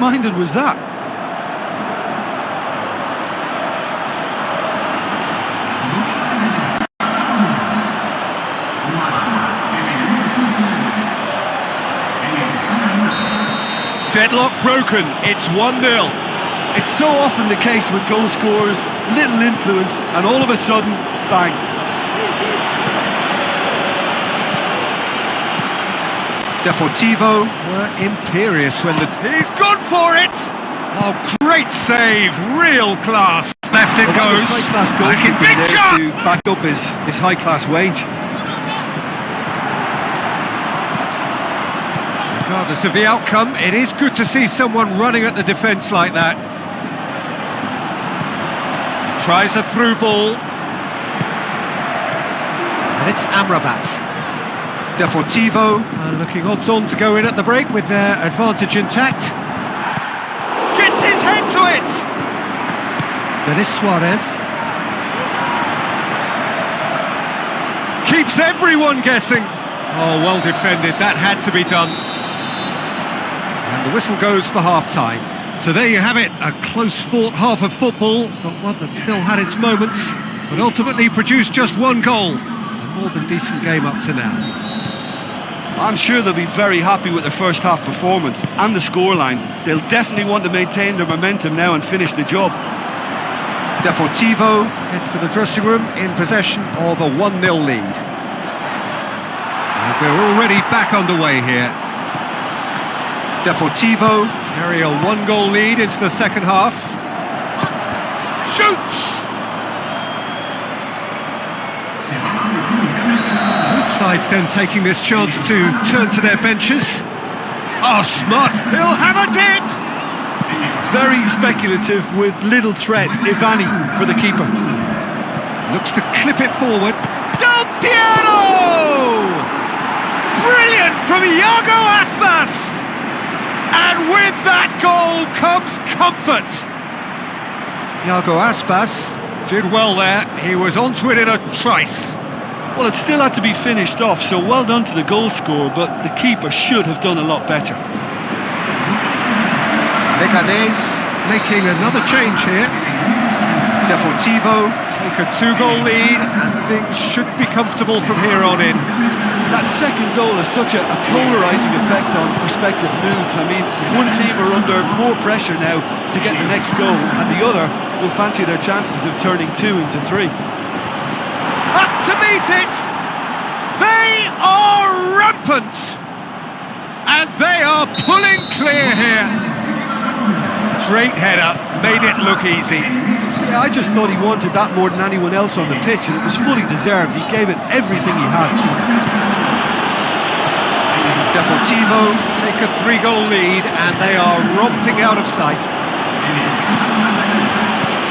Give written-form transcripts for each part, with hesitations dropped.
absent-minded was that? Deadlock broken, it's 1-0. It's so often the case with goal scorers, little influence, and all of a sudden, bang. Deportivo were imperious when He's gone for it! Oh, great save, real class. Left it Well, goes. high-class Back in goalkeeping there picture! to back up his high-class wage. Regardless of the outcome, it is good to see someone running at the defence like that. Tries a through ball. And it's Amrabat. Deportivo looking odds-on to go in at the break with their advantage intact. Gets his head to it! Denis Suarez. Keeps everyone guessing. Oh, well defended, that had to be done. And the whistle goes for half-time. So there you have it, a close-fought half of football, but one that still had its moments, but ultimately produced just one goal. A more than decent game up to now. I'm sure they'll be very happy with their first half performance and the scoreline. They'll definitely want to maintain their momentum now and finish the job. Deportivo head for the dressing room in possession of a 1-0 lead. And we're already back underway here. Deportivo carry a 1-goal lead into the second half. Shoots! Both sides then taking this chance to turn to their benches. Oh, smart! He'll have a dip! Very speculative with little threat, if any, for the keeper. Looks to clip it forward. Del Piero! Brilliant from Iago Aspas! And with that goal comes comfort. Iago Aspas did well there. He was onto it in a trice. Well, it still had to be finished off, so well done to the goal scorer, but the keeper should have done a lot better. Leganés making another change here. Deportivo take a 2-goal lead and things should be comfortable from here on in. That second goal has such a polarising effect on prospective moods. I mean, one team are under more pressure now to get the next goal, and the other will fancy their chances of turning 2 into 3. Up to meet it! They are rampant! And they are pulling clear here. Great header, made it look easy. Yeah, I just thought he wanted that more than anyone else on the pitch, and it was fully deserved. He gave it everything he had. Deportivo take a 3-goal lead and they are romping out of sight.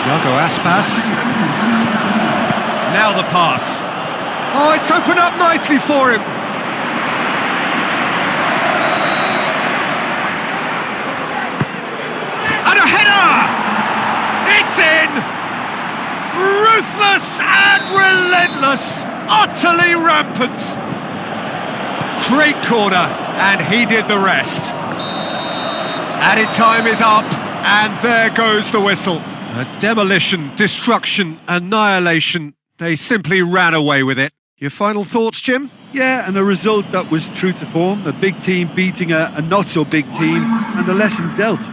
Iago Aspas. Now the pass. Oh, it's opened up nicely for him. And a header! It's in! Ruthless and relentless, utterly rampant. Great corner, and he did the rest. Added time is up, and there goes the whistle. A demolition, destruction, annihilation. They simply ran away with it. Your final thoughts, Jim? Yeah, and a result that was true to form. A big team beating a not-so-big team, and a lesson dealt.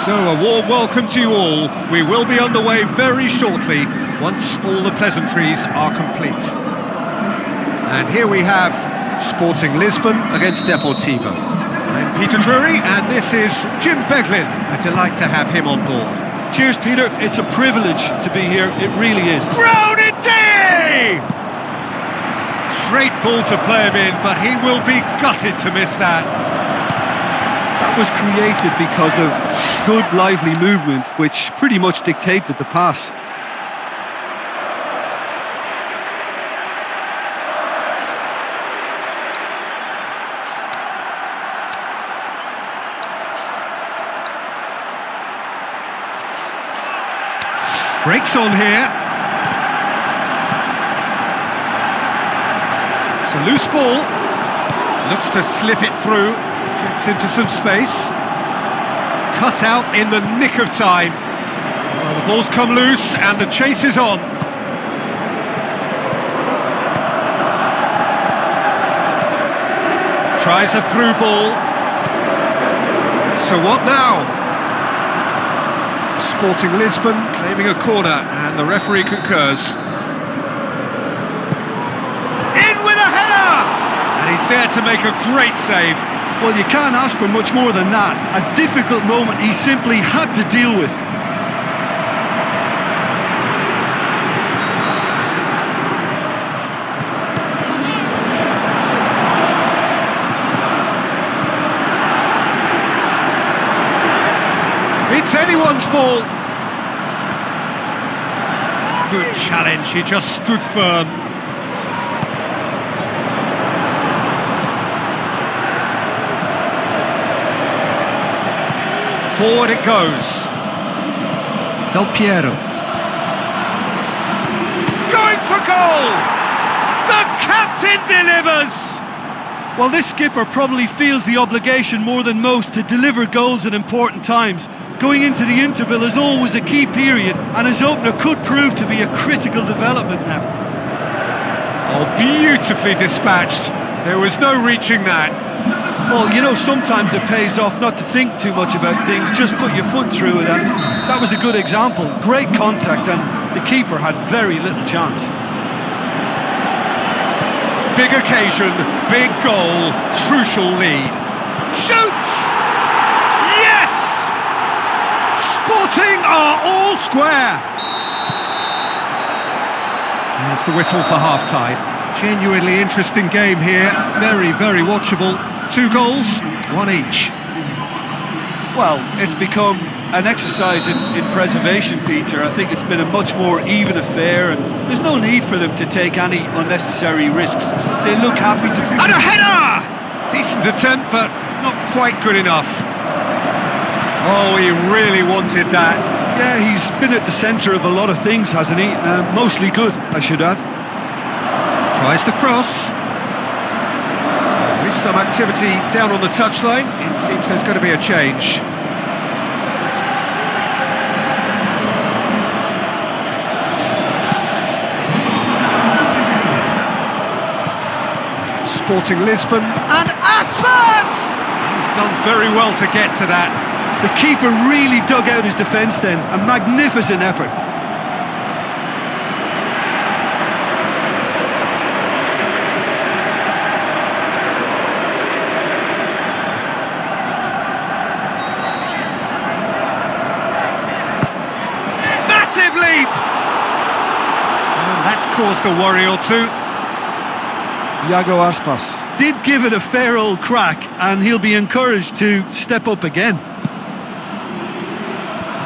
So a warm welcome to you all. We will be underway very shortly once all the pleasantries are complete. And here we have Sporting Lisbon against Deportivo. I'm Peter Drury and this is Jim Beglin. A delight to have him on board. Cheers, Peter. It's a privilege to be here. It really is. Brownie! Great ball to play him in, but he will be gutted to miss that. That was created because of good, lively movement, which pretty much dictated the pass. Breaks on here. It's a loose ball. Looks to slip it through. Gets into some space. Cut out in the nick of time. Well, the ball's come loose and the chase is on. Tries a through ball. So what now? Sporting Lisbon claiming a corner and the referee concurs. In with a header! And he's there to make a great save. Well, you can't ask for much more than that. A difficult moment he simply had to deal with. It's anyone's ball. Good challenge, he just stood firm. Forward it goes. Del Piero. Going for goal! The captain delivers! Well, this skipper probably feels the obligation more than most to deliver goals at important times. Going into the interval is always a key period, and his opener could prove to be a critical development now. Oh, beautifully dispatched. There was no reaching that. Well, you know, sometimes it pays off not to think too much about things, just put your foot through it, and that was a good example. Great contact, and the keeper had very little chance. Big occasion, big goal, crucial lead. Shoots! Yes! Sporting are all square. There's the whistle for half-time. Genuinely interesting game here. Very, very watchable. 2 goals, 1 each. Well, it's become an exercise in preservation, Peter. I think it's been a much more even affair, and there's no need for them to take any unnecessary risks. They look happy to... And a header! Decent attempt, but not quite good enough. Oh, he really wanted that. Yeah, he's been at the centre of a lot of things, hasn't he? Mostly good, I should add. Tries the cross. There is some activity down on the touchline. It seems there's going to be a change. Sporting Lisbon and Aspas! He's done very well to get to that. The keeper really dug out his defence then. A magnificent effort. Massive leap! And that's caused a worry or two. Iago Aspas did give it a fair old crack, and he'll be encouraged to step up again.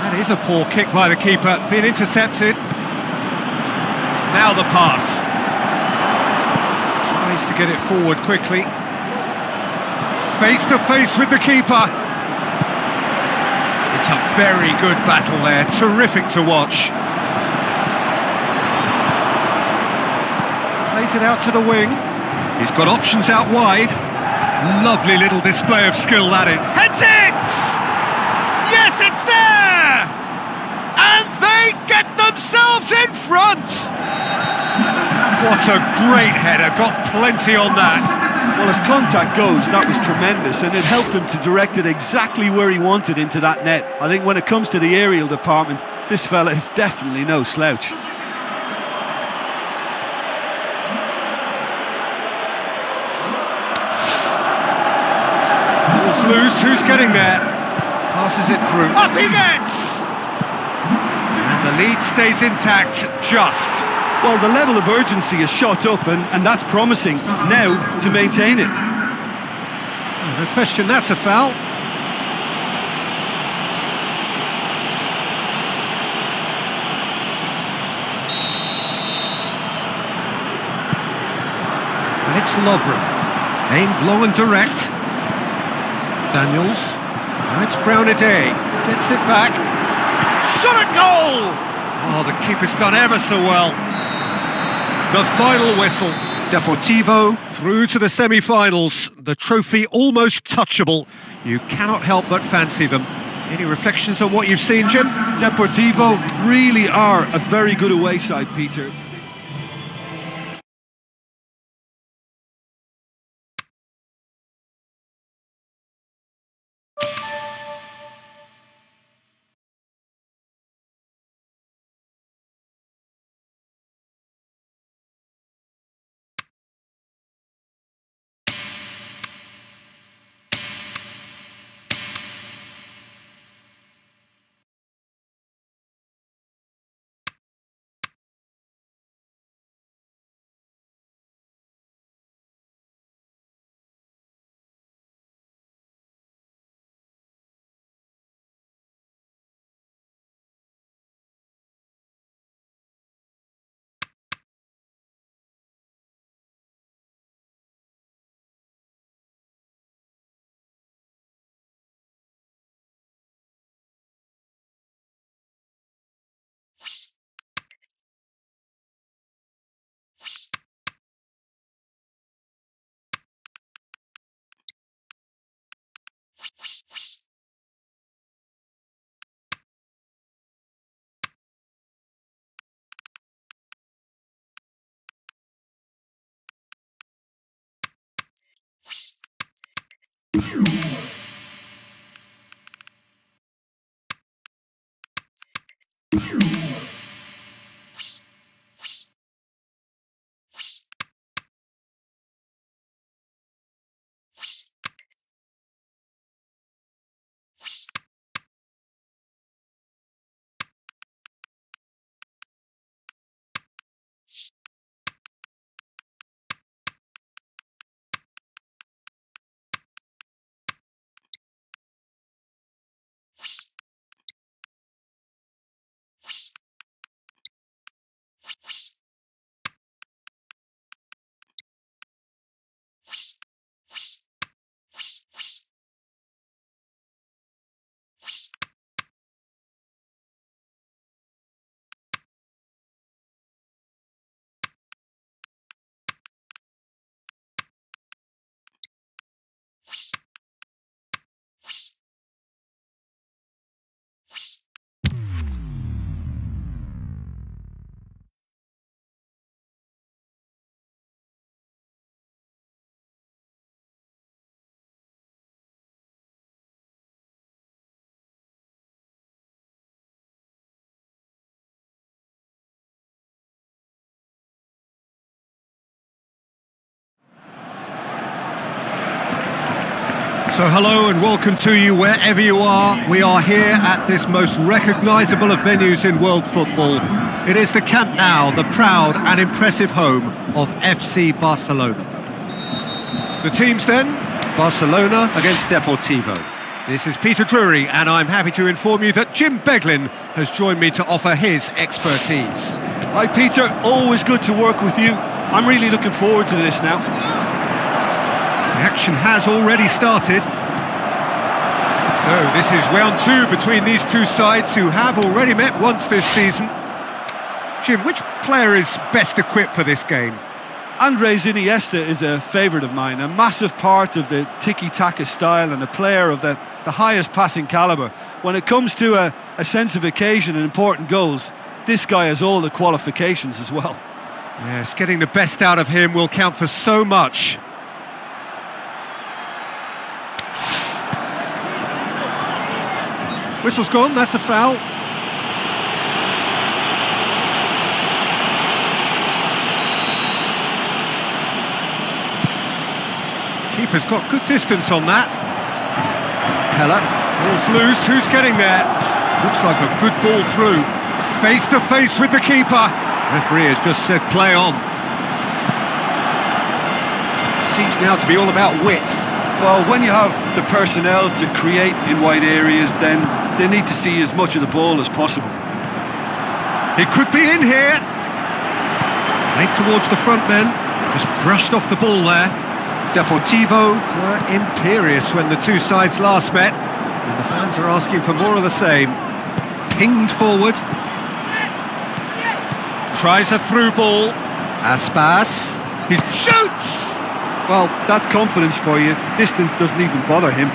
That is a poor kick by the keeper, being intercepted. Now the pass. Tries to get it forward quickly. Face to face with the keeper. It's a very good battle there, terrific to watch. Plays it out to the wing. He's got options out wide. Lovely little display of skill, that is. Heads it! Yes, it's there! And they get themselves in front! What a great header, got plenty on that. Well, as contact goes, that was tremendous, and it helped him to direct it exactly where he wanted into that net. I think when it comes to the aerial department, this fella is definitely no slouch. Ball's loose, who's getting there? Passes it through. Up he gets! And the lead stays intact, just. Well, the level of urgency has shot up, and that's promising now to maintain it. Oh, no question, that's a foul. And it's Lovren, aimed long and direct. Daniels, now it's Brown-Adey, gets it back. Shot at goal! Oh, the keeper's done ever so well. The final whistle. Deportivo through to the semi-finals. The trophy almost touchable. You cannot help but fancy them. Any reflections on what you've seen, Jim? Deportivo really are a very good away side, Peter. So hello and welcome to you wherever you are. We are here at this most recognisable of venues in world football. It is the Camp Nou, the proud and impressive home of FC Barcelona. The teams then, Barcelona against Deportivo. This is Peter Drury and I'm happy to inform you that Jim Beglin has joined me to offer his expertise. Hi Peter, always good to work with you. I'm really looking forward to this now. The action has already started. So this is round two between these two sides who have already met once this season. Jim, which player is best equipped for this game? Andres Iniesta is a favourite of mine, a massive part of the tiki-taka style and a player of the highest passing calibre. When it comes to a sense of occasion and important goals, this guy has all the qualifications as well. Yes, getting the best out of him will count for so much. Whistle's gone, that's a foul. Keeper's got good distance on that. Pella, ball's loose, who's getting there? Looks like a good ball through. Face to face with the keeper. Referee has just said play on. Seems now to be all about width. Well, when you have the personnel to create in wide areas, then they need to see as much of the ball as possible. It could be in here. Played towards the front men. Just brushed off the ball there. Deportivo were imperious when the two sides last met, and the fans are asking for more of the same. Pinged forward. Tries a through ball. Aspas. He shoots! Well, that's confidence for you. Distance doesn't even bother him.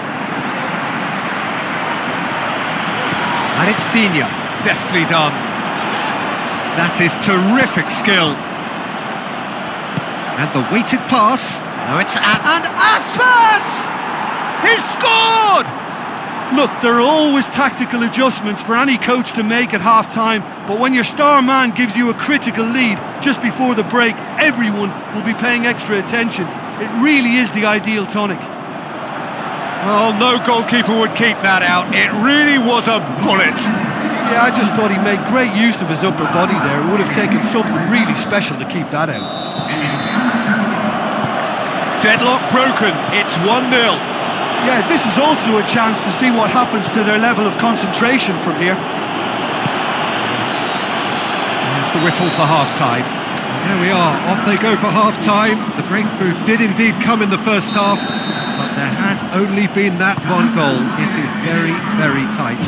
And it's Digne. Deftly done. That is terrific skill. And the weighted pass. Now it's and Aspas! He's scored! Look, there are always tactical adjustments for any coach to make at half-time, but when your star man gives you a critical lead just before the break, everyone will be paying extra attention. It really is the ideal tonic. Well, no goalkeeper would keep that out. It really was a bullet. Yeah, I just thought he made great use of his upper body there. It would have taken something really special to keep that out. Deadlock broken. It's 1-0. Yeah, this is also a chance to see what happens to their level of concentration from here. There's the whistle for half-time. There we are, off they go for half-time. The breakthrough did indeed come in the first half, but there has only been that one goal. It is very, very tight.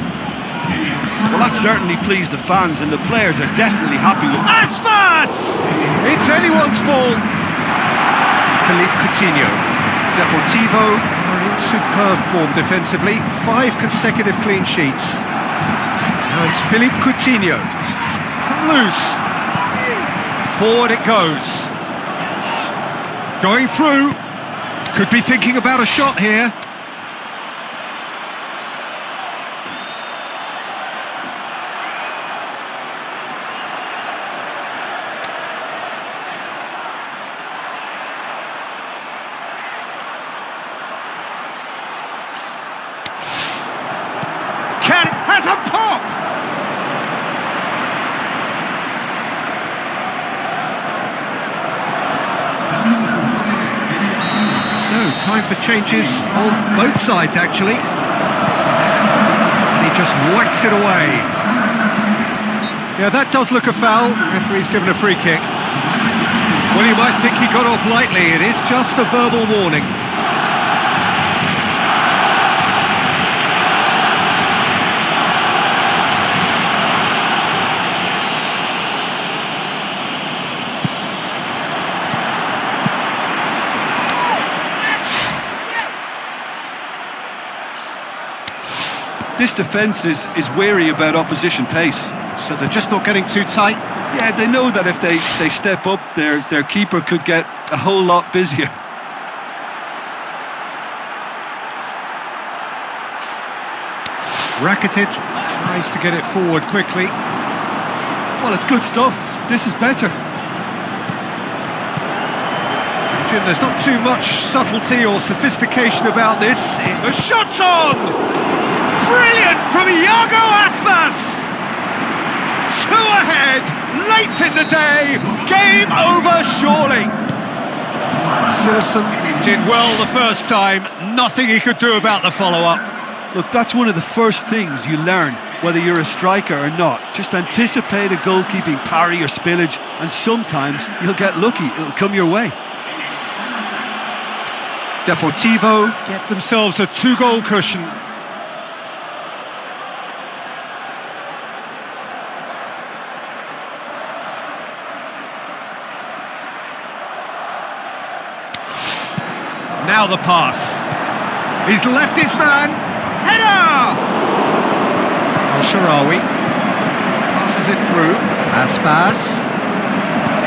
Well, that certainly pleased the fans, and the players are definitely happy with it. Aspas! It's anyone's ball. Philippe Coutinho. Deportivo are in superb form defensively. 5 consecutive clean sheets. Now it's Philippe Coutinho. It's come loose. Forward it goes. Going through. Could be thinking about a shot here. Has a pop! So, time for changes on both sides, actually. And he just whacks it away. Yeah, that does look a foul. Referee's given a free kick. Well, you might think he got off lightly. It is just a verbal warning. This defence is wary about opposition pace. So they're just not getting too tight? Yeah, they know that if they step up, their keeper could get a whole lot busier. Rakitic tries to get it forward quickly. Well, it's good stuff. This is better. Jim, there's not too much subtlety or sophistication about this. The shot's on! Brilliant from Iago Aspas! 2 ahead, late in the day, game over surely. Sillerson did well the first time, nothing he could do about the follow-up. Look, that's one of the first things you learn, whether you're a striker or not. Just anticipate a goalkeeping parry or spillage, and sometimes you'll get lucky, it'll come your way. Deportivo get themselves a 2-goal cushion. Now the pass. He's left his man. Header! Al-Sharawi passes it through. Aspas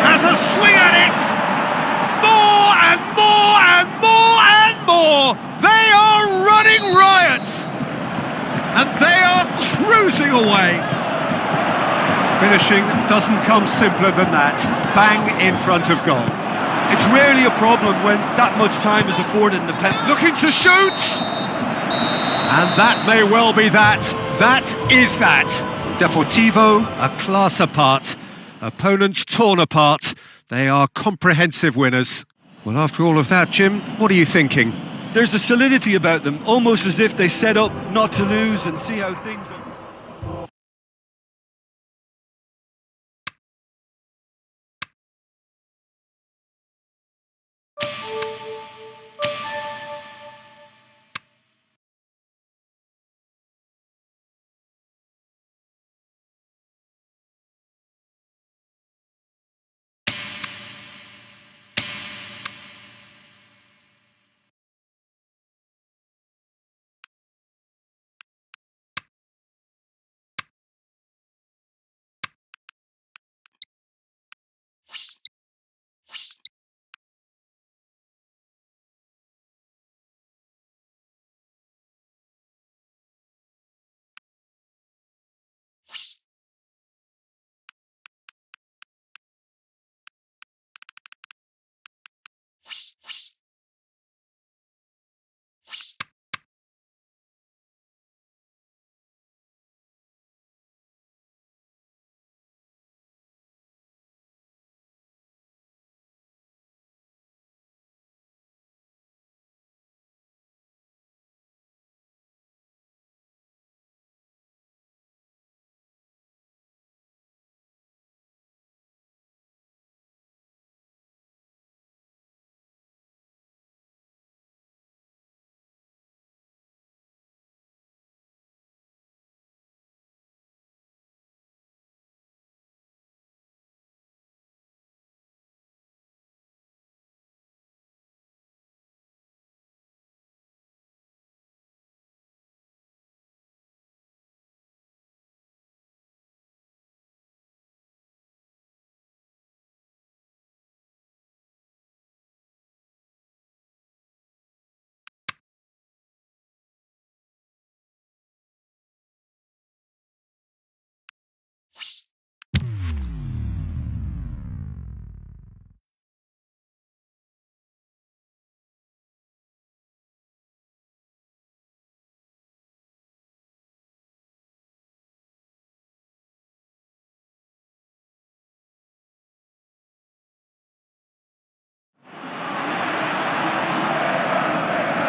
has a swing at it. More and more and more and more. They are running riot. And they are cruising away. Finishing doesn't come simpler than that. Bang in front of goal. It's rarely a problem when that much time is afforded in the pen. Looking to shoot! And that may well be that. That is that. Deportivo, a class apart. Opponents torn apart. They are comprehensive winners. Well, after all of that, Jim, what are you thinking? There's a solidity about them, almost as if they set up not to lose and see how things are.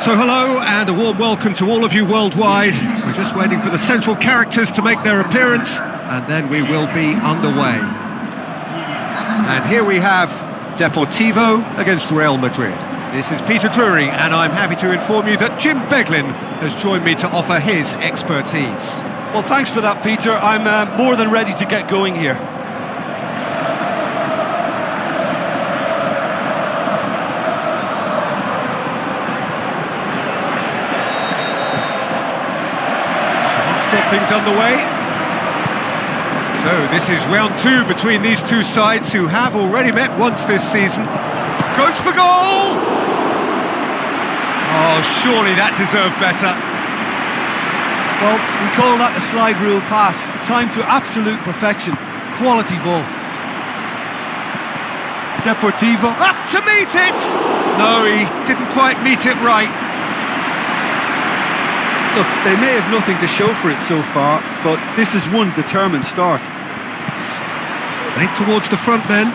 So hello and a warm welcome to all of you worldwide. We're just waiting for the central characters to make their appearance and then we will be underway. And here we have Deportivo against Real Madrid. This is Peter Drury and I'm happy to inform you that Jim Beglin has joined me to offer his expertise. Well, thanks for that, Peter. I'm more than ready to get going here. Get things underway. So this is round two between these two sides who have already met once this season. Goes for goal! Oh, surely that deserved better. Well, we call that the slide rule pass. Time to absolute perfection. Quality ball. Deportivo. Up to meet it! No, he didn't quite meet it right. Look, they may have nothing to show for it so far, but this is one determined start. Played towards the front men.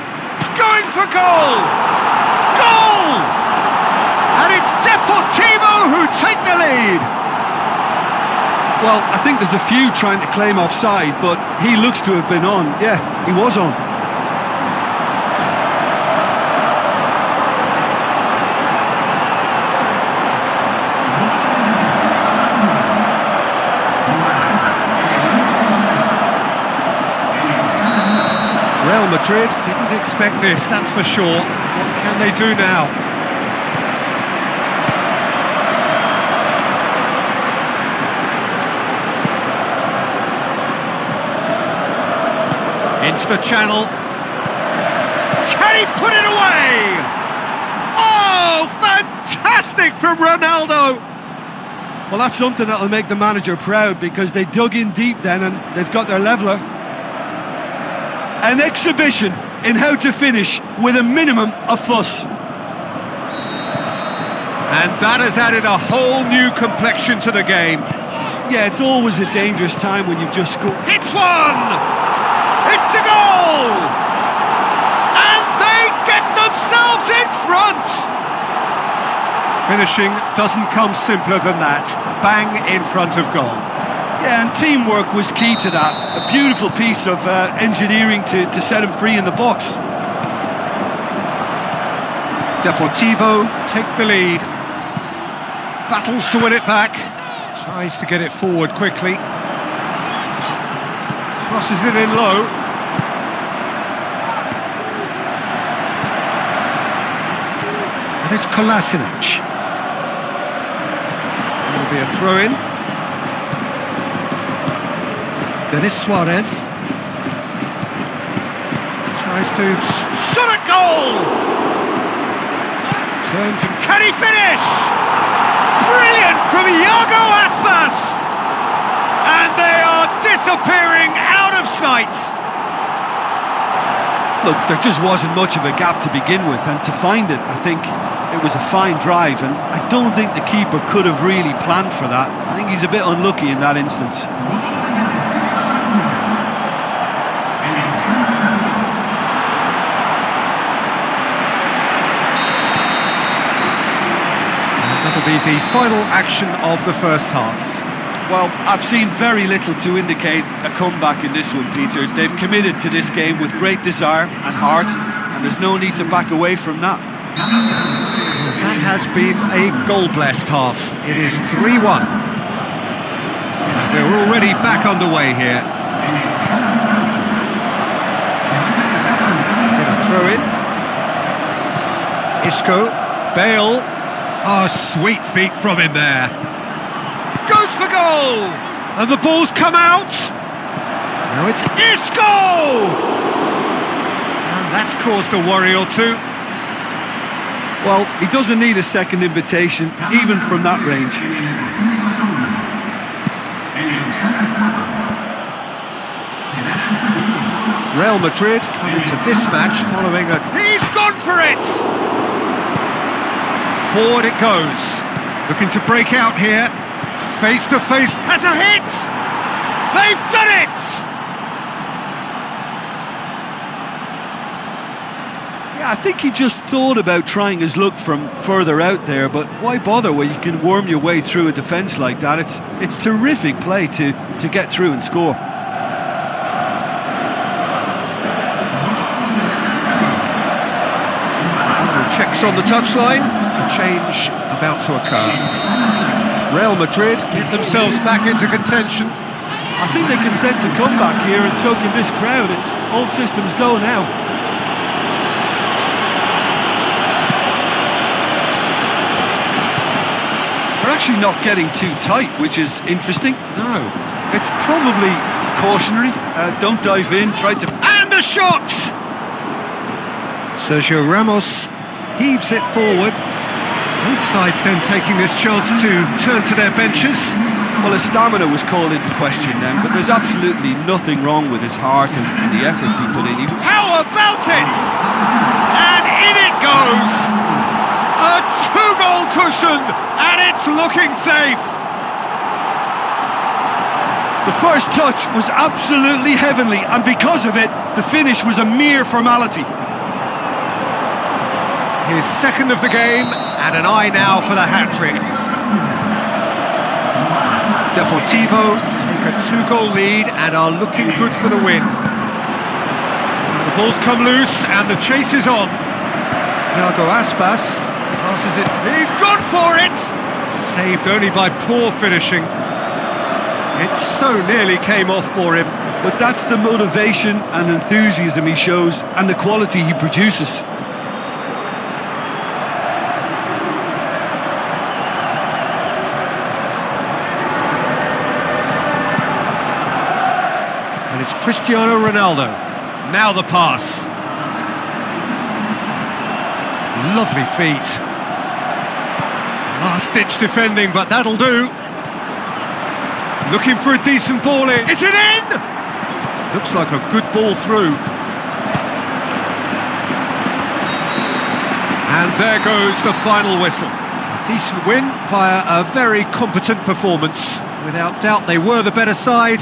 Going for goal! Goal! And it's Deportivo who take the lead. Well, I think there's a few trying to claim offside, but he looks to have been on. Yeah, he was on. Real Madrid didn't expect this, that's for sure. What can they do now? Into the channel. Can he put it away? Oh, fantastic from Ronaldo! Well, that's something that'll make the manager proud, because they dug in deep then and they've got their leveller. An exhibition in how to finish with a minimum of fuss. And that has added a whole new complexion to the game. Yeah, it's always a dangerous time when you've just scored. It's one! It's a goal! And they get themselves in front! Finishing doesn't come simpler than that. Bang in front of goal. Yeah, and teamwork was key to that. A beautiful piece of engineering to set him free in the box. Deportivo take the lead. Battles to win it back. Tries to get it forward quickly. Crosses it in low. And it's Kolasinac. It'll be a throw-in. Denis Suarez. Tries to shot at goal! Turns and can he finish? Brilliant from Iago Aspas! And they are disappearing out of sight! Look, there just wasn't much of a gap to begin with, and to find it, I think it was a fine drive, and I don't think the keeper could have really planned for that. I think he's a bit unlucky in that instance. That'll be the final action of the first half. Well, I've seen very little to indicate a comeback in this one, Peter. They've committed to this game with great desire and heart, and there's no need to back away from that. That has been a goal-blessed half. It is 3-1. We're already back underway here. Get a throw-in. Isco, Bale. Oh, sweet feet from him there. Goes for goal! And the ball's come out. Now it's Isco! And that's caused a worry or two. Well, he doesn't need a second invitation, even from that range. Real Madrid come into this match following a... He's gone for it! Forward it goes. Looking to break out here. Face to face. Has a hit! They've done it! Yeah, I think he just thought about trying his luck from further out there, but why bother when you can worm your way through a defence like that? It's terrific play to get through and score. Checks on the touchline. A change about to occur. Real Madrid get themselves back into contention. I think they can sense a comeback here, and so can this crowd. It's all systems go now. They're actually not getting too tight, which is interesting. No. It's probably cautionary. Don't dive in, try to... And a shot! Sergio Ramos heaves it forward. Both sides then taking this chance to turn to their benches. Well, his stamina was called into question then, but there's absolutely nothing wrong with his heart and the efforts he put in. How about it? And in it goes! A two-goal cushion, and it's looking safe! The first touch was absolutely heavenly, and because of it, the finish was a mere formality. His second of the game, and an eye now for the hat-trick. Deportivo take a two-goal lead and are looking good for the win. The ball's come loose and the chase is on. Iago Aspas passes it. He's gone for it! Saved only by poor finishing. It so nearly came off for him. But that's the motivation and enthusiasm he shows, and the quality he produces. And it's Cristiano Ronaldo. Now the pass. Lovely feet. Last-ditch defending, but that'll do. Looking for a decent ball in. Is it in? Looks like a good ball through. And there goes the final whistle. A decent win via a very competent performance. Without doubt, they were the better side,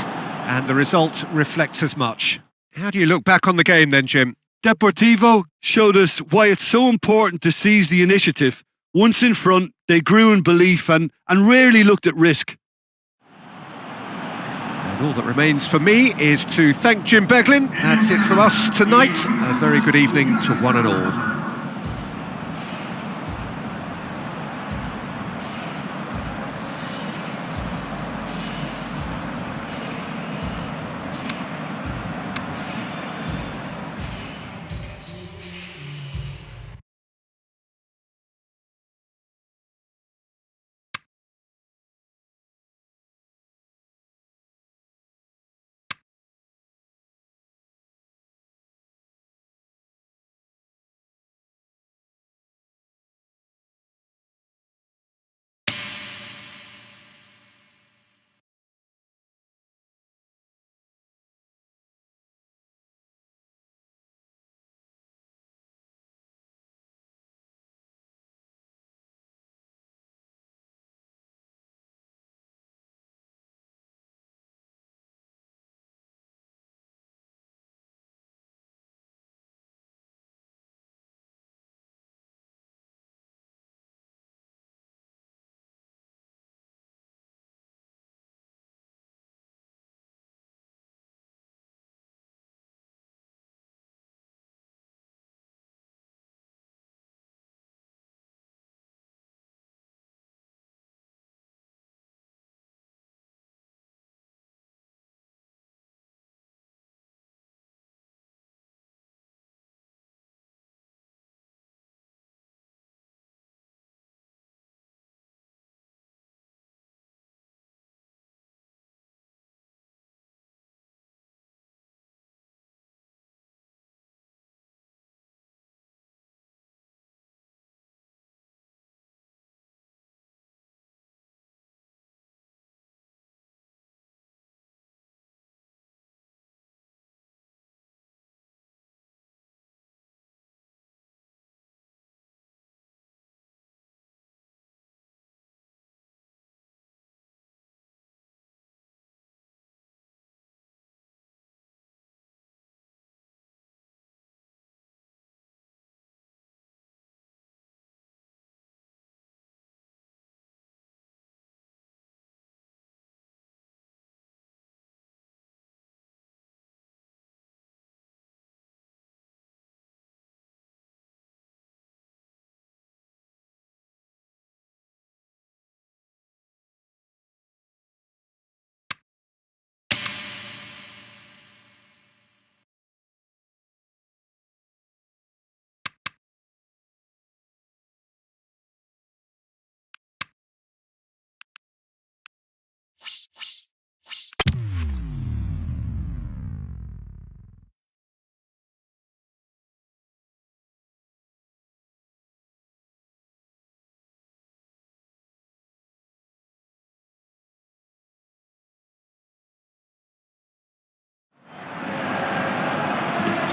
and the result reflects as much. How do you look back on the game then, Jim? Deportivo showed us why it's so important to seize the initiative. Once in front, they grew in belief and rarely looked at risk. And all that remains for me is to thank Jim Beglin. That's it from us tonight. A very good evening to one and all.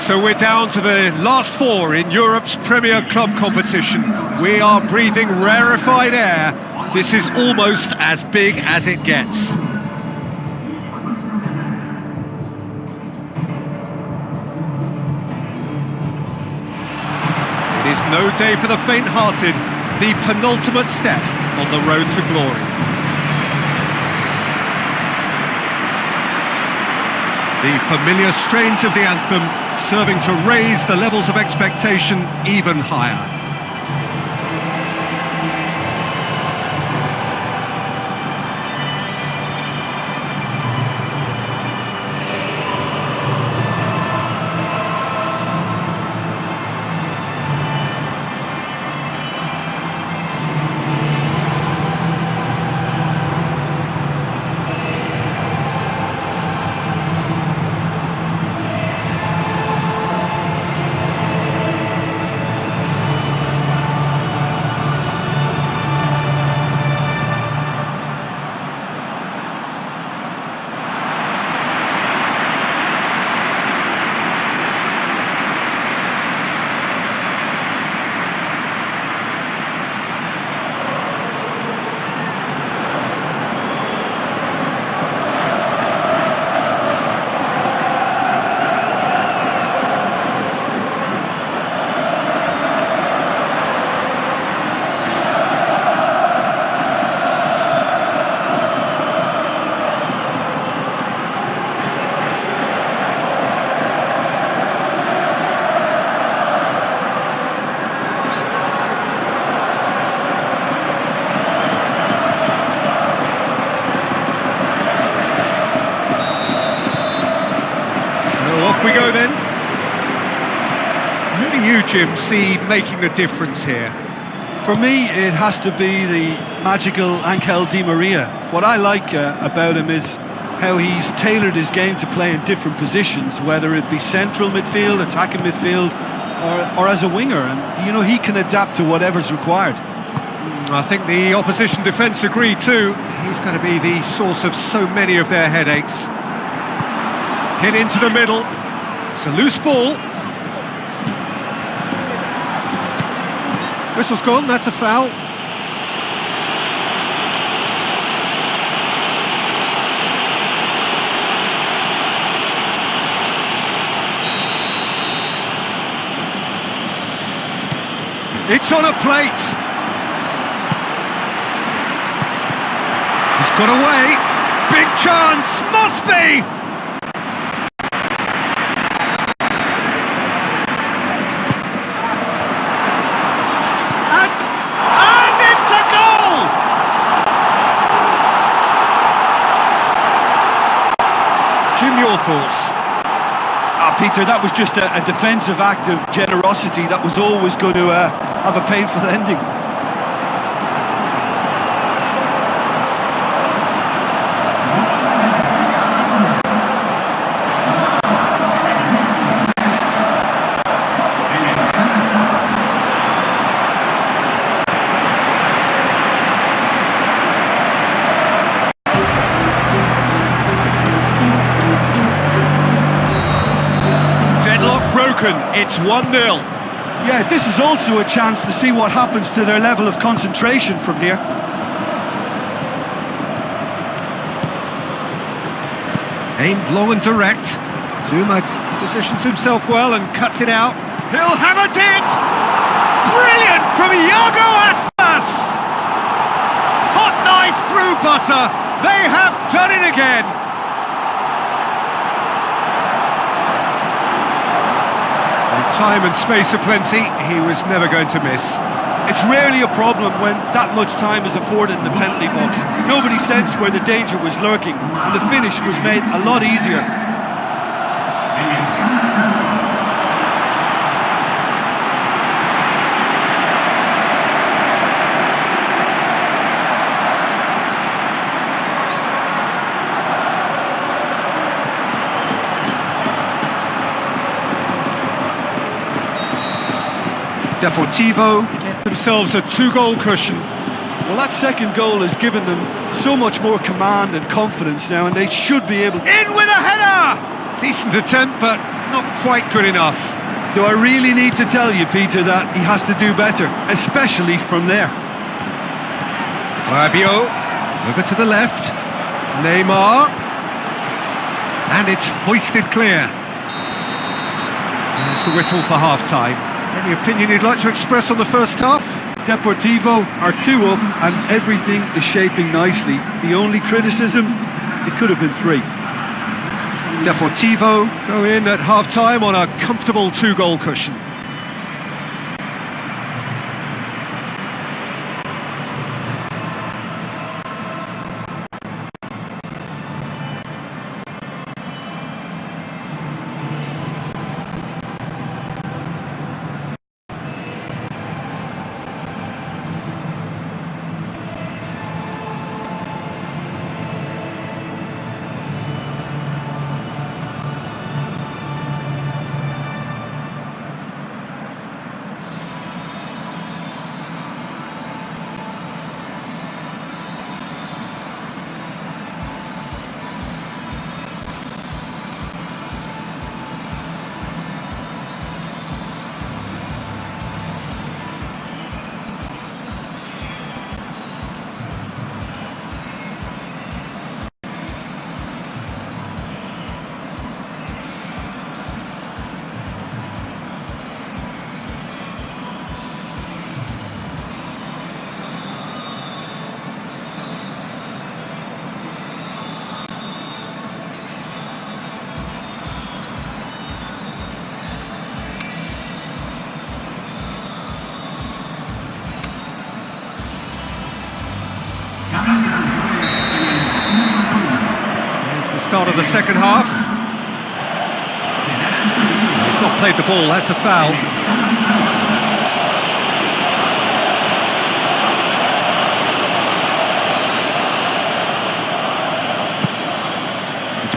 So we're down to the last four in Europe's Premier Club competition. We are breathing rarefied air. This is almost as big as it gets. It is no day for the faint-hearted, the penultimate step on the road to glory. The familiar strains of the anthem serving to raise the levels of expectation even higher. Jim, see making the difference here? For me, it has to be the magical Angel Di Maria. What I like about him is how he's tailored his game to play in different positions, whether it be central midfield, attacking midfield, or as a winger. And, you know, he can adapt to whatever's required. I think the opposition defence agree too. He's going to be the source of so many of their headaches. Hit into the middle. It's a loose ball. Whistle's gone, that's a foul. It's on a plate. He's got away. Big chance, must be! And it's a goal! Jim, your thoughts? Peter, that was just a defensive act of generosity that was always going to have a painful ending. It's 1-0. Yeah, this is also a chance to see what happens to their level of concentration from here. Aimed low and direct. Zuma positions himself well and cuts it out. He'll have a dip! Brilliant from Iago Aspas! Hot knife through butter. They have done it again. Time and space aplenty, he was never going to miss. It's rarely a problem when that much time is afforded in the penalty box. Nobody sensed where the danger was lurking, and the finish was made a lot easier. Deportivo get themselves a 2-goal cushion. Well, that second goal has given them so much more command and confidence now, and they should be able... In with a header! Decent attempt, but not quite good enough. Do I really need to tell you, Peter, that he has to do better, especially from there? Rabiot, over to the left. Neymar. And it's hoisted clear. There's the whistle for half-time. Any opinion you'd like to express on the first half? Deportivo are 2 up and everything is shaping nicely. The only criticism, it could have been 3. Deportivo go in at half-time on a comfortable 2-goal cushion. There's the start of the second half. He's not played the ball, that's a foul.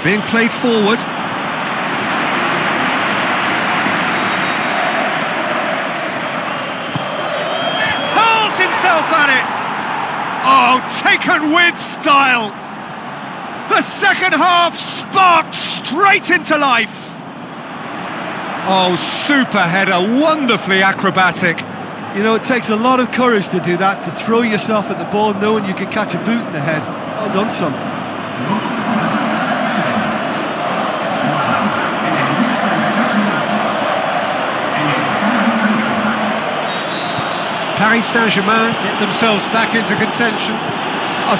being played forward. Hurls himself at it! Oh, taken with style! The second half sparked straight into life! Oh, super header, wonderfully acrobatic. You know, it takes a lot of courage to do that, to throw yourself at the ball knowing you could catch a boot in the head. Well done, son. Paris Saint-Germain get themselves back into contention.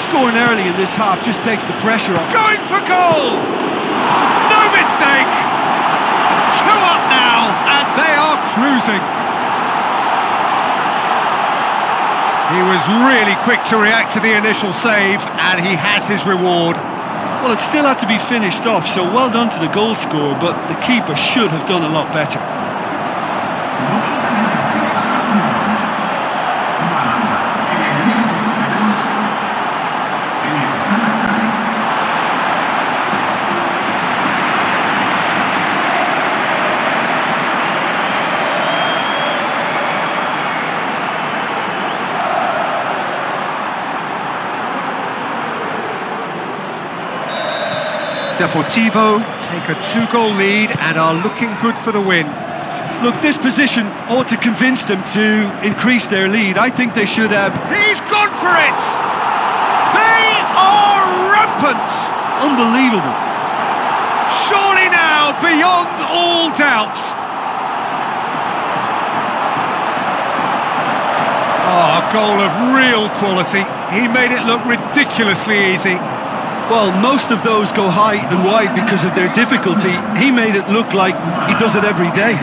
Scoring early in this half just takes the pressure off. Going for goal! No mistake! 2 up now, and they are cruising. He was really quick to react to the initial save, and he has his reward. Well, it still had to be finished off, so well done to the goal scorer, but the keeper should have done a lot better. Deportivo take a 2-goal lead and are looking good for the win. Look, this position ought to convince them to increase their lead. I think they should have... He's gone for it! They are rampant! Unbelievable. Surely now, beyond all doubt. Oh, a goal of real quality. He made it look ridiculously easy. Well, most of those go high and wide because of their difficulty. He made it look like he does it every day.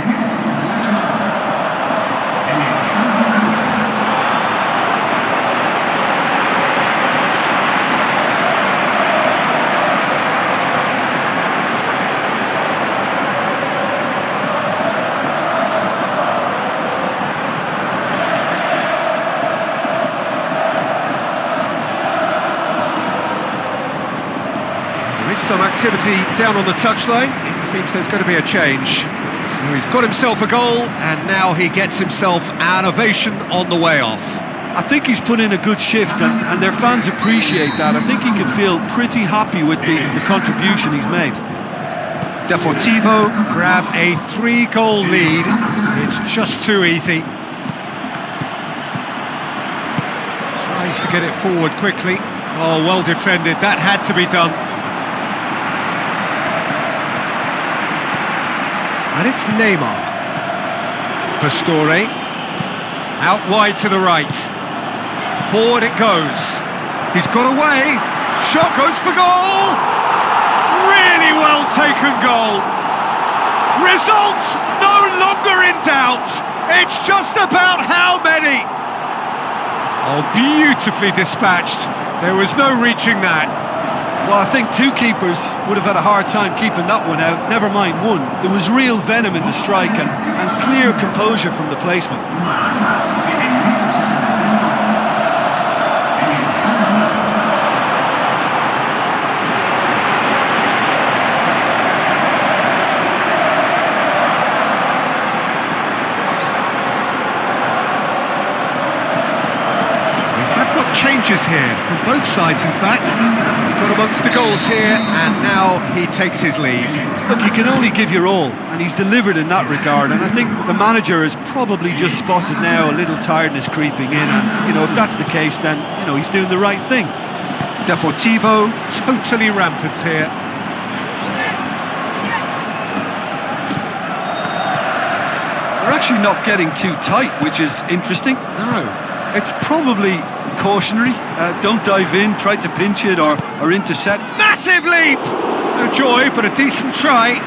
Some activity down on the touchline. It seems there's going to be a change. So he's got himself a goal, and now he gets himself an ovation on the way off. I think he's put in a good shift, and their fans appreciate that. I think he can feel pretty happy with the contribution he's made. Deportivo grab a 3-goal lead. It's just too easy. Tries to get it forward quickly. Oh, well defended. That had to be done. And it's Neymar. Pastore. Out wide to the right. Forward it goes. He's got away. Shot goes for goal. Really well taken goal. Result no longer in doubt. It's just about how many. Oh, beautifully dispatched. There was no reaching that. Well, I think 2 keepers would have had a hard time keeping that one out, never mind 1. There was real venom in the strike and clear composure from the placement. Changes here from both sides, in fact. He got amongst the goals here, and now he takes his leave. Look, you can only give your all, and he's delivered in that regard, and I think the manager has probably just spotted now a little tiredness creeping in, and, you know, if that's the case, then, you know, he's doing the right thing. Deportivo totally rampant here. They're actually not getting too tight, which is interesting. No. It's probably cautionary. Don't dive in, try to pinch it or intercept. Massive leap! No joy, but a decent try.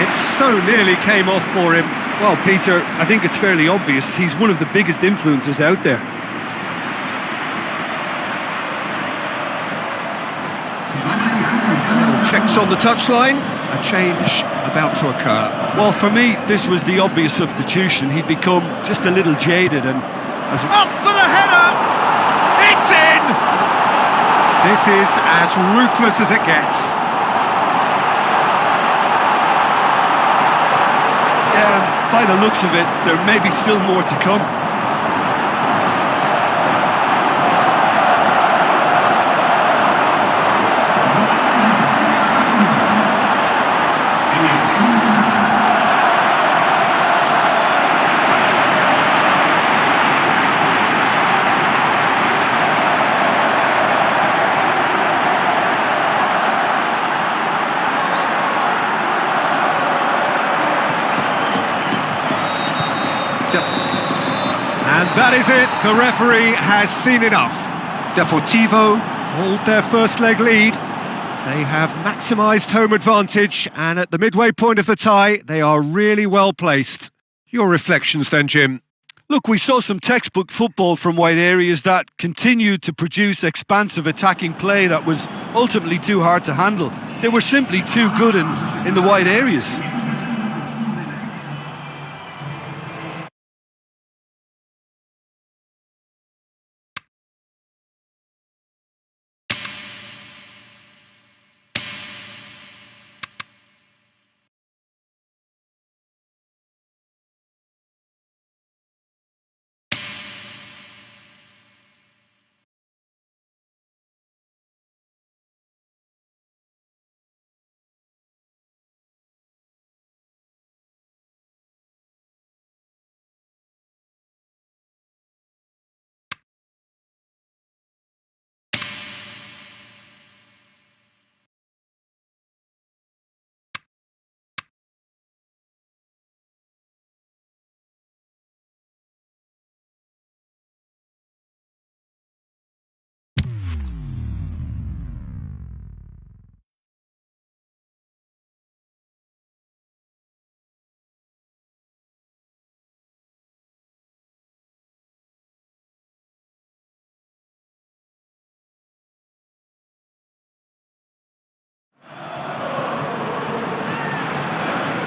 It so nearly came off for him. Well, Peter, I think it's fairly obvious. He's one of the biggest influences out there. Checks on the touchline. A change about to occur. Well, for me, this was the obvious substitution. He'd become just a little jaded and... Up for the header! It's in! This is as ruthless as it gets. by the looks of it, there may be still more to come. And that is it, the referee has seen enough. Deportivo hold their first leg lead. They have maximised home advantage, and at the midway point of the tie, they are really well placed. Your reflections then, Jim? Look, we saw some textbook football from wide areas that continued to produce expansive attacking play that was ultimately too hard to handle. They were simply too good in the wide areas.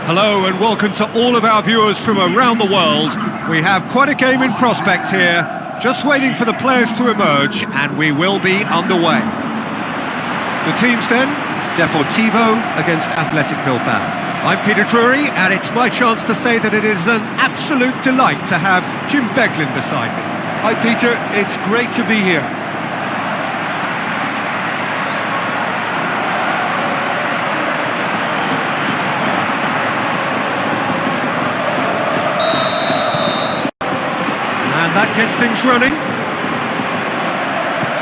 Hello and welcome to all of our viewers from around the world. We have quite a game in prospect here, just waiting for the players to emerge, and we will be underway. The teams then, Deportivo against Athletic Bilbao. I'm Peter Drury, and it's my chance to say that it is an absolute delight to have Jim Beglin beside me. Hi Peter, it's great to be here. And that gets things running.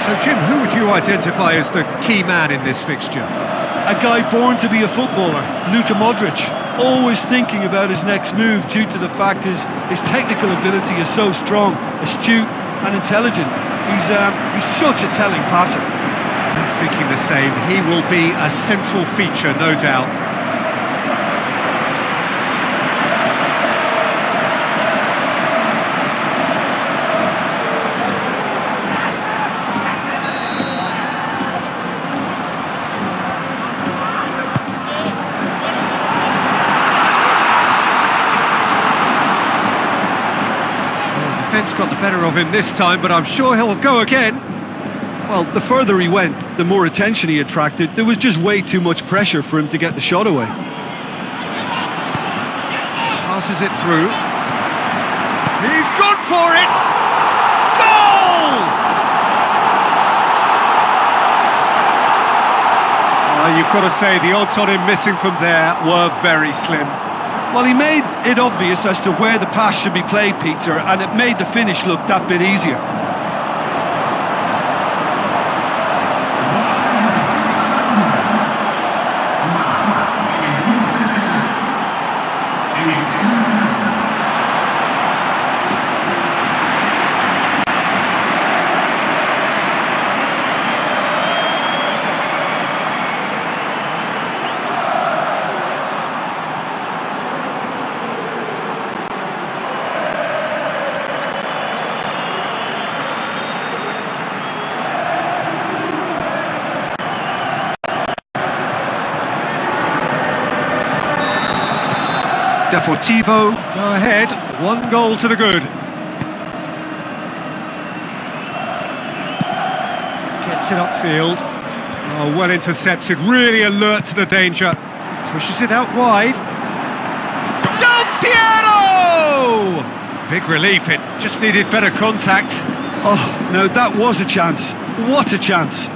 So Jim, who would you identify as the key man in this fixture? A guy born to be a footballer, Luka Modric, always thinking about his next move due to the fact his technical ability is so strong, astute and intelligent. He's such a telling passer. I'm thinking the same. He will be a central feature, no doubt. Defence got the better of him this time, but I'm sure he'll go again. Well, the further he went, the more attention he attracted. There was just way too much pressure for him to get the shot away. Passes it through. He's gone for it! Goal! You've got to say, the odds on him missing from there were very slim. Well, he made it obvious as to where the pass should be played, Peter, and it made the finish look that bit easier. Deportivo go ahead, 1 goal to the good. Gets it upfield. Oh, well intercepted, really alert to the danger. Pushes it out wide. Del Piero! Oh! Big relief, it just needed better contact. Oh, no, that was a chance. What a chance.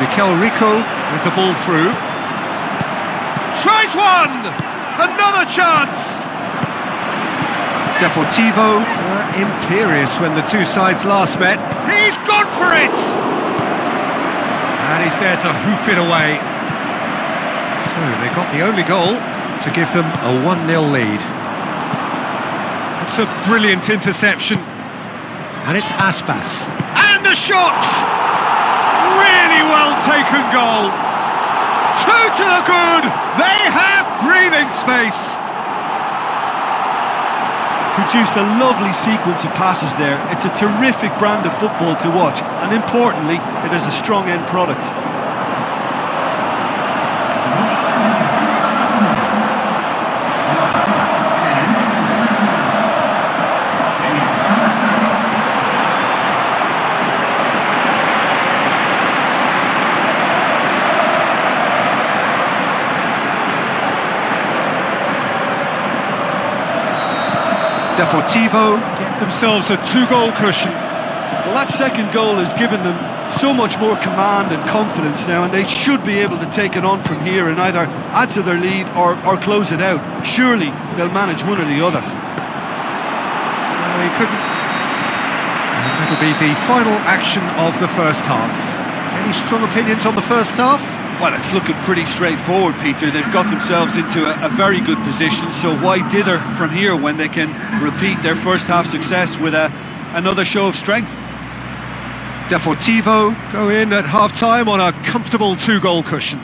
Mikel Rico with the ball through. Tries one! Another chance! Deportivo were imperious when the two sides last met. He's gone for it! And he's there to hoof it away. So they got the only goal to give them a 1-0 lead. It's a brilliant interception. And it's Aspas. And a shot! Really well taken goal. 2 to the good. They have breathing space. Produced a lovely sequence of passes there. It's a terrific brand of football to watch, and importantly, it is a strong end product. Deportivo get themselves a 2-goal cushion. Well, that second goal has given them so much more command and confidence now, and they should be able to take it on from here and either add to their lead or close it out. Surely they'll manage one or the other. He couldn't. And that'll be the final action of the first half. Any strong opinions on the first half? Well, it's looking pretty straightforward, Peter. They've got themselves into a very good position, so why dither from here when they can repeat their first half success with another show of strength? Deportivo go in at half-time on a comfortable 2-goal cushion.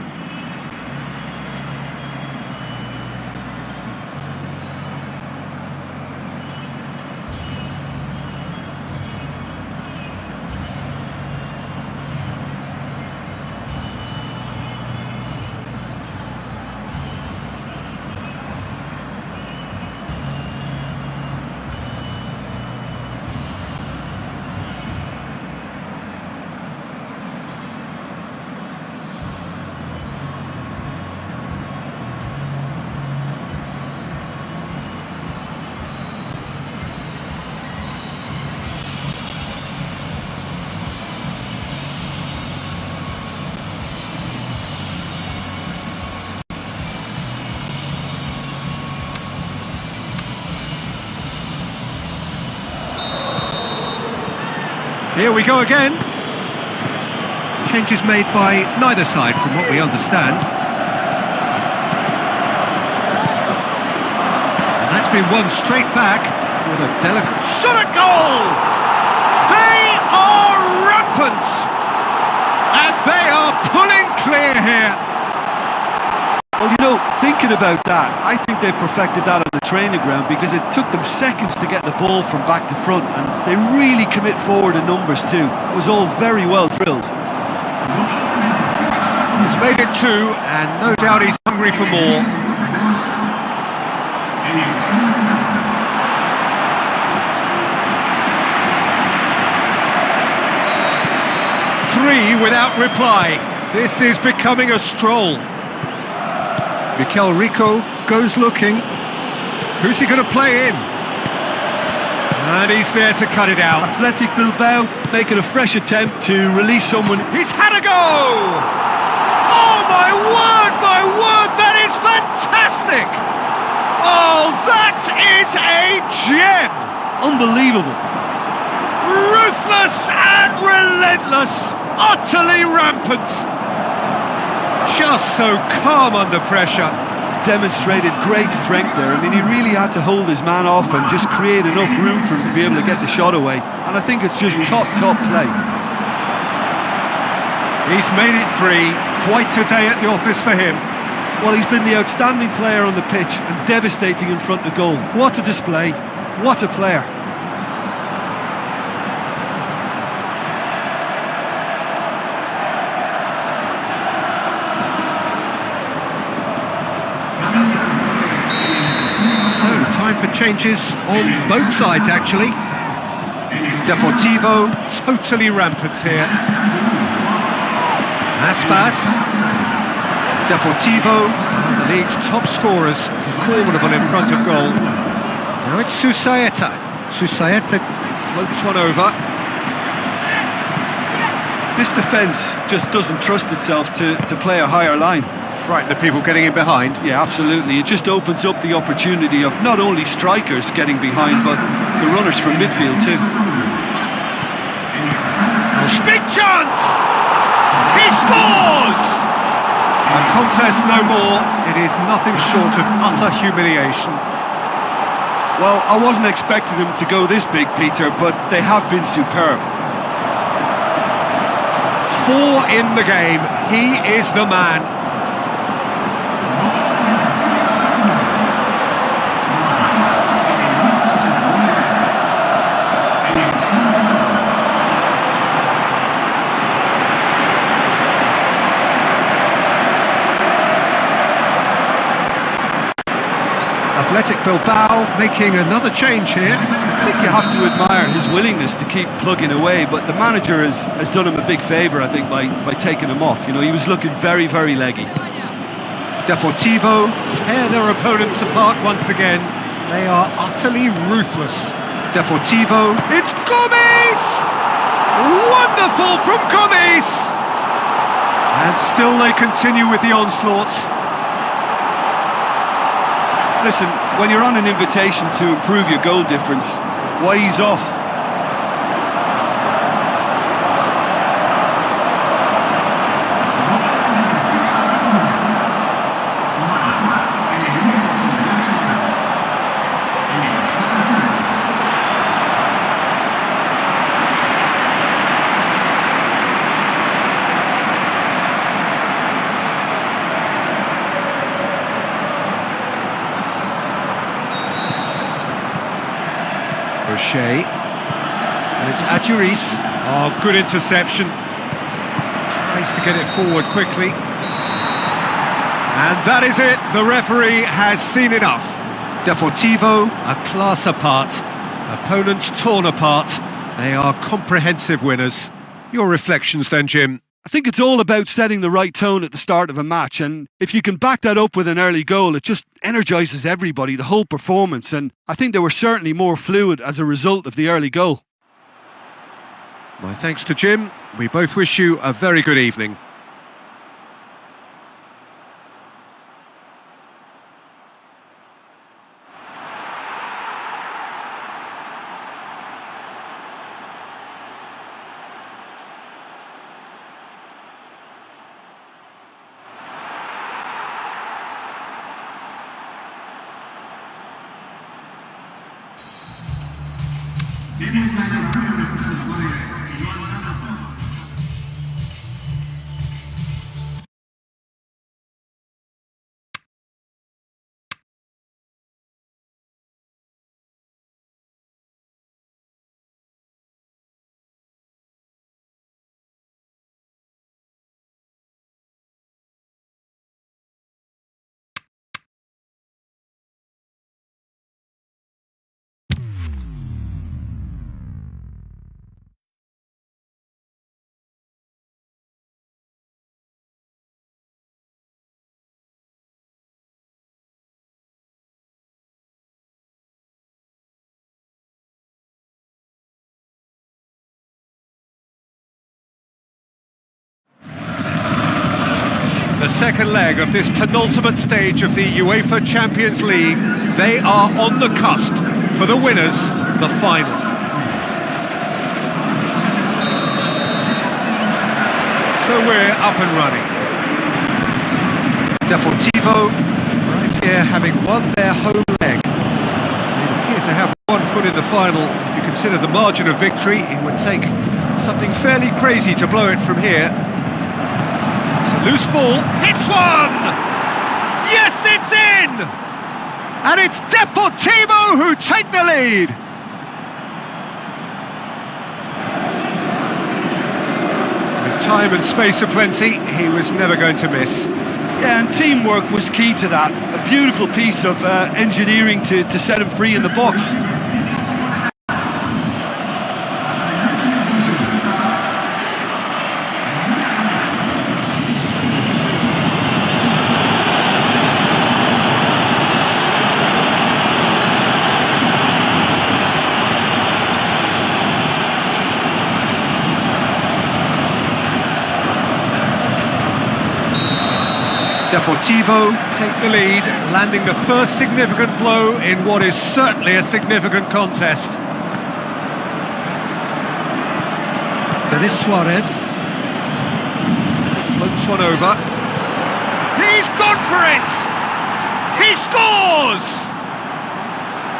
Here we go again. Changes made by neither side from what we understand. And that's been won straight back with a delicate shot at goal! They are rampant! And they are pulling clear here. Well, you know, thinking about that, I think they've perfected that on the training ground because it took them seconds to get the ball from back to front, and they really commit forward in numbers too. That was all very well drilled. He's made it 2, and no doubt he's hungry for more. Three without reply. This is becoming a stroll. Mikel Rico goes looking. Who's he going to play in? And he's there to cut it out. Athletic Bilbao making a fresh attempt to release someone. He's had a go! Oh my word, that is fantastic! Oh, that is a gem! Unbelievable. Ruthless and relentless, utterly rampant. Just so calm under pressure. Demonstrated great strength there. I mean, he really had to hold his man off and just create enough room for him to be able to get the shot away. And I think it's just top play. He's made it 3. Quite a day at the office for him. Well, he's been the outstanding player on the pitch and devastating in front of goal. What a display. What a player. Changes on both sides, actually. Deportivo totally rampant here. Aspas. Deportivo, one of the league's top scorers, formidable in front of goal. Now it's Susaeta. Susaeta floats one over. This defence just doesn't trust itself to play a higher line. Frighten the people getting in behind. Yeah, absolutely. It just opens up the opportunity of not only strikers getting behind, but the runners from midfield too. Big chance! He scores! A contest no more. It is nothing short of utter humiliation. Well, I wasn't expecting them to go this big, Peter, but they have been superb. 4 in the game. He is the man. Athletic Bilbao making another change here. I think you have to admire his willingness to keep plugging away, but the manager has done him a big favour, I think, by taking him off. You know, he was looking very, very leggy. Deportivo tear their opponents apart once again. They are utterly ruthless. Deportivo, it's Gomes! Wonderful from Gomes! And still they continue with the onslaught. Listen, when you're on an invitation to improve your goal difference, why ease off? Rocher, and it's Adjuris. Oh, good interception. Tries to get it forward quickly. And that is it. The referee has seen enough. Deportivo, a class apart. Opponents torn apart. They are comprehensive winners. Your reflections then, Jim? I think it's all about setting the right tone at the start of a match, and if you can back that up with an early goal, it just energises everybody, the whole performance, and I think they were certainly more fluid as a result of the early goal. My thanks to Jim. We both wish you a very good evening. The second leg of this penultimate stage of the UEFA Champions League. They are on the cusp. For the winners, the final. So we're up and running. Deportivo, right here, having won their home leg. They appear to have one foot in the final. If you consider the margin of victory, it would take something fairly crazy to blow it from here. It's a loose ball, hits one! Yes, it's in! And it's Deportivo who take the lead! With time and space aplenty, he was never going to miss. Yeah, and teamwork was key to that. A beautiful piece of engineering to set him free in the box. Deportivo take the lead, landing the first significant blow in what is certainly a significant contest. Denis Suarez floats one over. He's gone for it! He scores!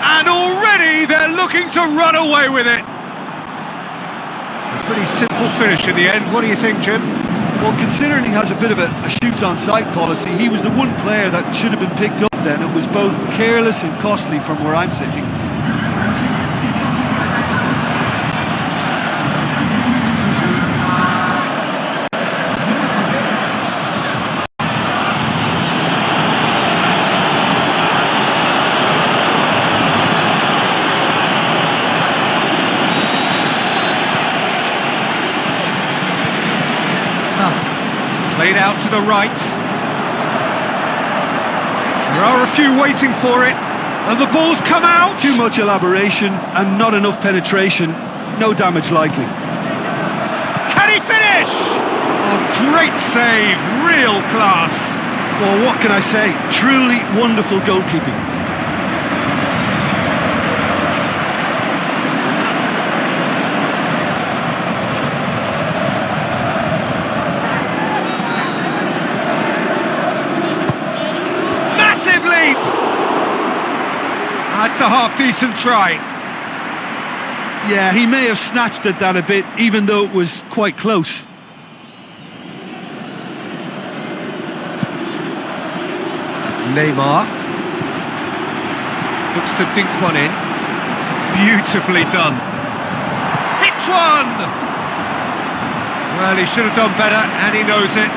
And already they're looking to run away with it. A pretty simple finish in the end. What do you think, Jim? Well, considering he has a bit of a shoot-on-sight policy, he was the one player that should have been picked up then. It was both careless and costly from where I'm sitting. Played out to the right. There are a few waiting for it, and the ball's come out! Too much elaboration and not enough penetration. No damage likely. Can he finish? Oh, great save, real class. Well, what can I say? Truly wonderful goalkeeping. That's a half-decent try. Yeah, he may have snatched at that a bit, even though it was quite close. Neymar looks to dink one in. Beautifully done. Hits one! Well, he should have done better, and he knows it.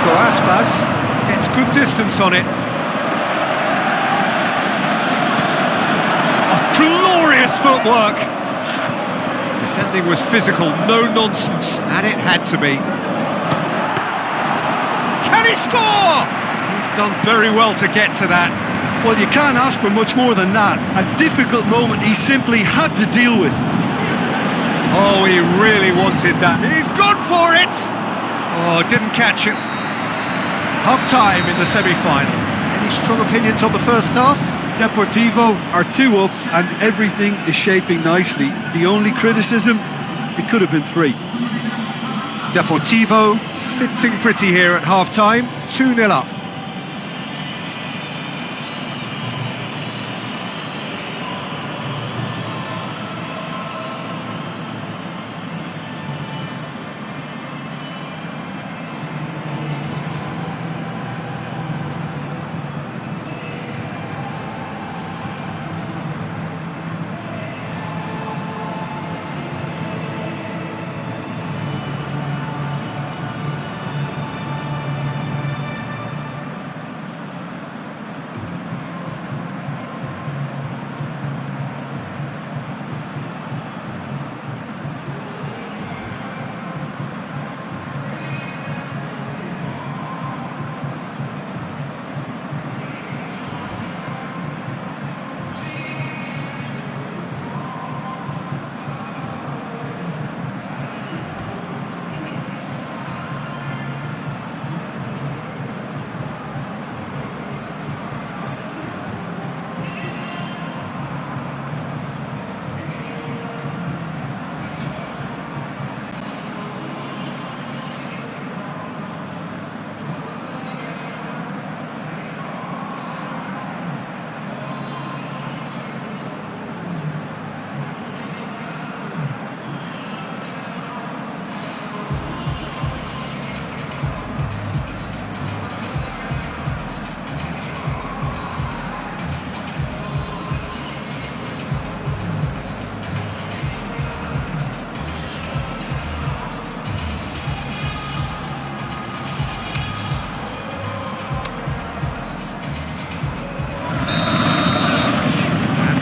Aspas gets good distance on it. Oh, glorious footwork! Defending was physical, no nonsense, and it had to be. Can he score? He's done very well to get to that. Well, you can't ask for much more than that. A difficult moment he simply had to deal with. Oh, he really wanted that. He's gone for it! Oh, didn't catch it. Half-time in the semi-final. Any strong opinions on the first half? Deportivo are 2 up and everything is shaping nicely. The only criticism, it could have been 3. Deportivo sitting pretty here at half-time, 2-0 up.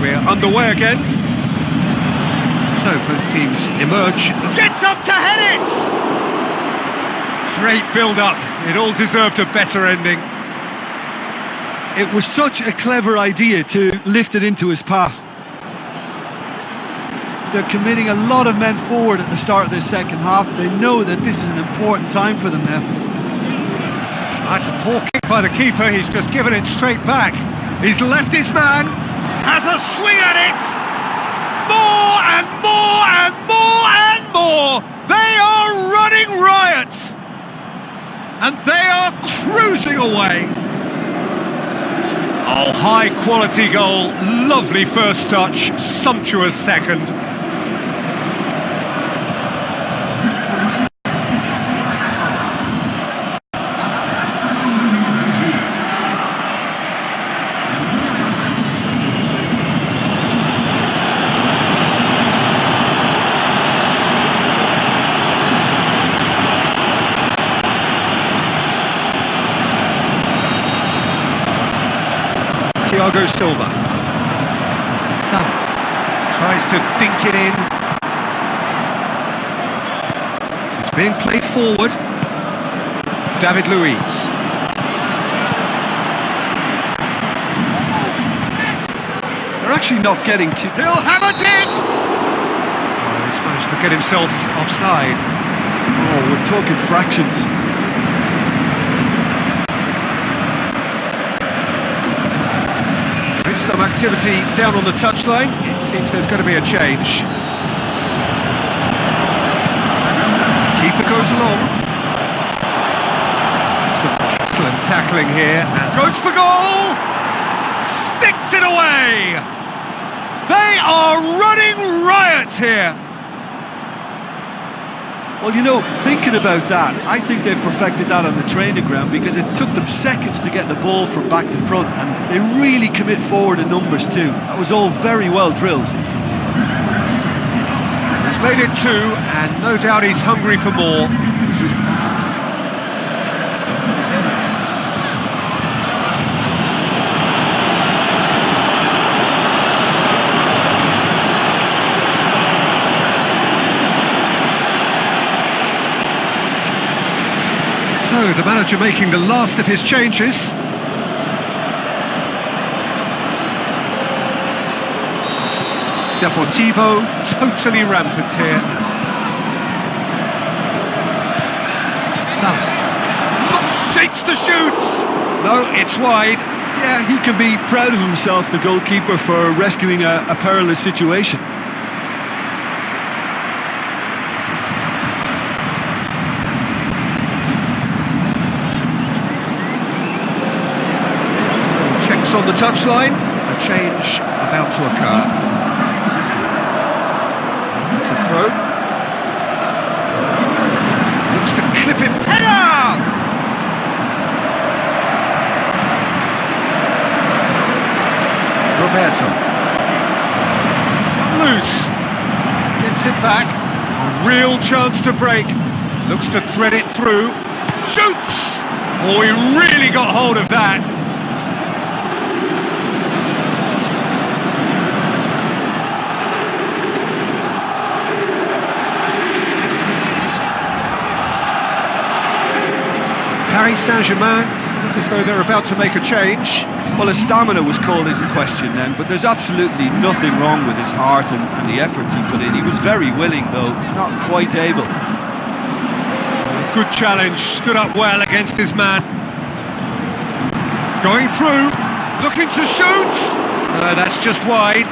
we're underway again. So both teams emerge. Gets up to head it! Great build-up. It all deserved a better ending. It was such a clever idea to lift it into his path. They're committing a lot of men forward at the start of this second half. They know that this is an important time for them now. That's a poor kick by the keeper. He's just given it straight back. He's left his man. Has a swing at it. More and more and more and more. They are running riot. And they are cruising away. Oh, high quality goal. Lovely first touch. Sumptuous second. Thiago Silva. Salas tries to dink it in. It's being played forward. David Luiz. They're actually not getting to... He'll have a dip! Oh, he's managed to get himself offside. Oh, we're talking fractions. Some activity down on the touchline. It seems there's going to be a change. Keeper goes long. Some excellent tackling here and goes for goal! Sticks it away! They are running riot here! Well, you know, thinking about that, I think they've perfected that on the training ground because it took them seconds to get the ball from back to front and they really commit forward in numbers too. That was all very well drilled. He's made it two and no doubt he's hungry for more. So, the manager making the last of his changes. Deportivo totally rampant here. Salas shapes the shoots! No, it's wide. Yeah, he can be proud of himself, the goalkeeper, for rescuing a perilous situation. Checks on the touchline, a change about to occur. It's a throw. Looks to clip it. Header! Roberto. It's come loose. Gets it back. A real chance to break. Looks to thread it through. Shoots! Oh, he really got hold of that. Paris Saint-Germain look as though they're about to make a change. Well, his stamina was called into question then, but there's absolutely nothing wrong with his heart and the efforts he put in. He was very willing, though, not quite able. Good challenge, stood up well against his man. Going through, looking to shoot! That's just wide.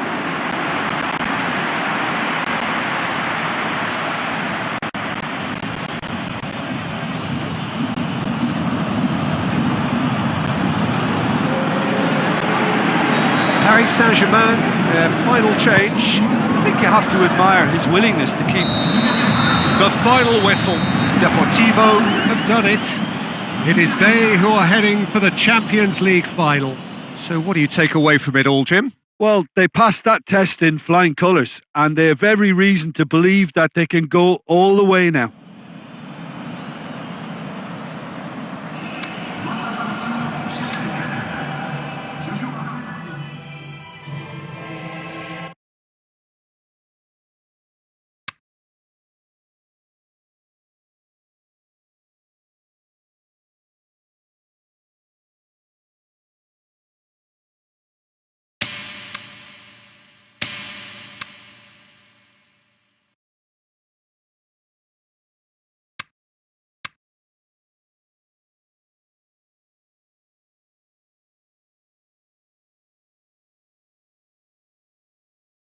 Paris Saint-Germain, their final change. I think you have to admire his willingness to keep... The final whistle. Deportivo have done it. It is they who are heading for the Champions League final. So what do you take away from it all, Jim? Well, they passed that test in flying colours, and they have every reason to believe that they can go all the way now.